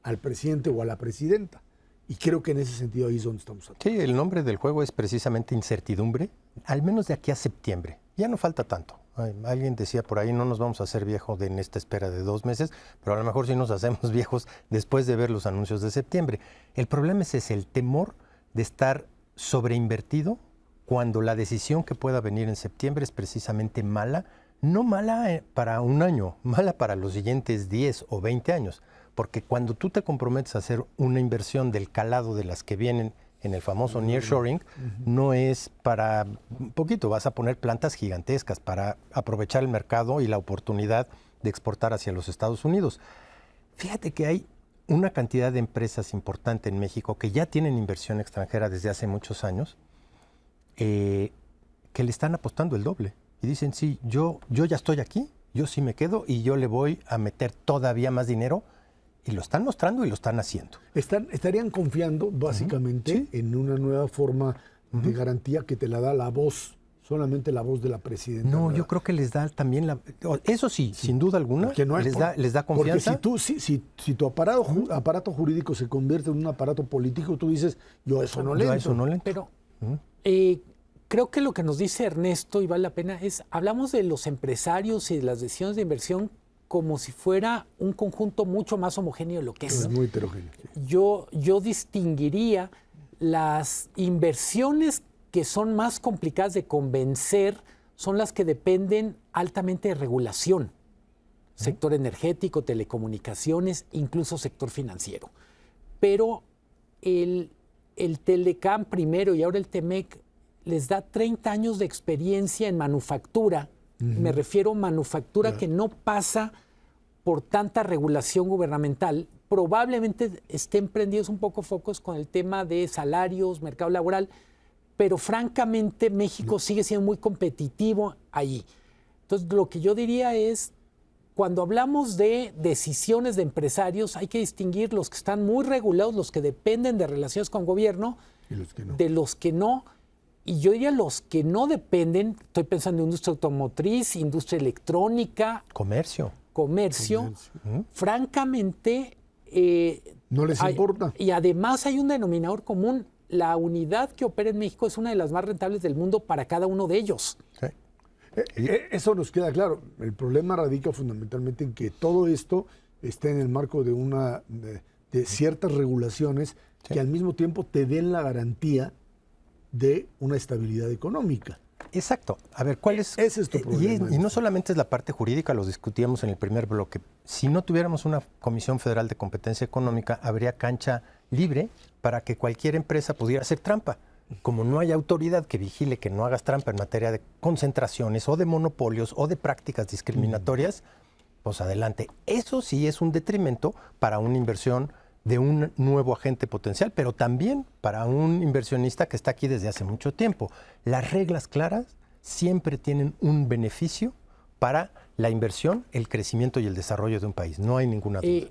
al presidente o a la presidenta. Y creo que en ese sentido ahí es donde estamos. Sí, el nombre del juego es precisamente incertidumbre, al menos de aquí a septiembre. Ya no falta tanto. Alguien decía por ahí, no nos vamos a hacer viejos en esta espera de 2 meses, pero a lo mejor sí nos hacemos viejos después de ver los anuncios de septiembre. El problema es ese, el temor de estar sobreinvertido cuando la decisión que pueda venir en septiembre es precisamente mala, no mala para un año, mala para los siguientes 10 o 20 años. Porque cuando tú te comprometes a hacer una inversión del calado de las que vienen en el famoso nearshoring, no es para un poquito, vas a poner plantas gigantescas para aprovechar el mercado y la oportunidad de exportar hacia los Estados Unidos. Fíjate que hay una cantidad de empresas importante en México que ya tienen inversión extranjera desde hace muchos años, que le están apostando el doble. Y dicen, sí, yo ya estoy aquí, yo sí me quedo y yo le voy a meter todavía más dinero. Y lo están mostrando y lo están haciendo. Estarían confiando básicamente en una nueva forma de garantía que te la da la voz, solamente la voz de la presidenta. No, ¿verdad? yo creo que les da también eso sí, sin duda alguna, no les da confianza. Porque si tu aparato jurídico se convierte en un aparato político, tú dices, yo eso no le entro. Pero creo que lo que nos dice Ernesto, y vale la pena, es, hablamos de los empresarios y de las decisiones de inversión como si fuera un conjunto mucho más homogéneo de lo que es. Es muy heterogéneo. Sí. Yo distinguiría las inversiones que son más complicadas de convencer, son las que dependen altamente de regulación. Sector energético, telecomunicaciones, incluso sector financiero. Pero el Telecam primero y ahora el Temec les da 30 años de experiencia en manufactura. Me refiero a manufactura que no pasa por tanta regulación gubernamental. Probablemente estén prendidos un poco focos con el tema de salarios, mercado laboral, pero francamente México sigue siendo muy competitivo allí. Entonces, lo que yo diría es, cuando hablamos de decisiones de empresarios, hay que distinguir los que están muy regulados, los que dependen de relaciones con gobierno, y los que no. De los que no. Y yo diría los que no dependen, estoy pensando en industria automotriz, industria electrónica. Comercio. Francamente... no les importa. Y además hay un denominador común. La unidad que opera en México es una de las más rentables del mundo para cada uno de ellos. Sí. Eso nos queda claro. El problema radica fundamentalmente en que todo esto esté en el marco de ciertas regulaciones que al mismo tiempo te den la garantía de una estabilidad económica. Exacto. A ver, ¿cuál es? Ese es tu problema. Y no solamente es la parte jurídica, lo discutíamos en el primer bloque. Si no tuviéramos una Comisión Federal de Competencia Económica, habría cancha libre para que cualquier empresa pudiera hacer trampa. Como no hay autoridad que vigile que no hagas trampa en materia de concentraciones o de monopolios o de prácticas discriminatorias, pues adelante. Eso sí es un detrimento para una inversión de un nuevo agente potencial, pero también para un inversionista que está aquí desde hace mucho tiempo. Las reglas claras siempre tienen un beneficio para la inversión, el crecimiento y el desarrollo de un país. No hay ninguna duda.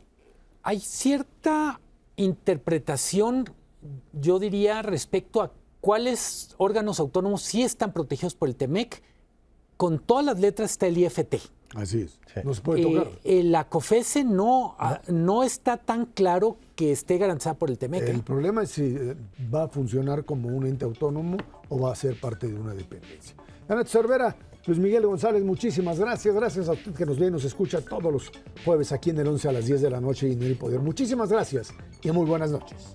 Hay cierta interpretación, yo diría, respecto a cuáles órganos autónomos sí están protegidos por el TEMEC. Con todas las letras está el IFT. Así es. Sí. No se puede tocar. La COFESE no está tan claro que esté garantizada por el TEMEC. El problema es si va a funcionar como un ente autónomo o va a ser parte de una dependencia. Janet Cervera, Luis Miguel González, muchísimas gracias. Gracias a usted que nos ve y nos escucha todos los jueves aquí en el 11 a las 10 de la noche y en el Poder. Muchísimas gracias y muy buenas noches.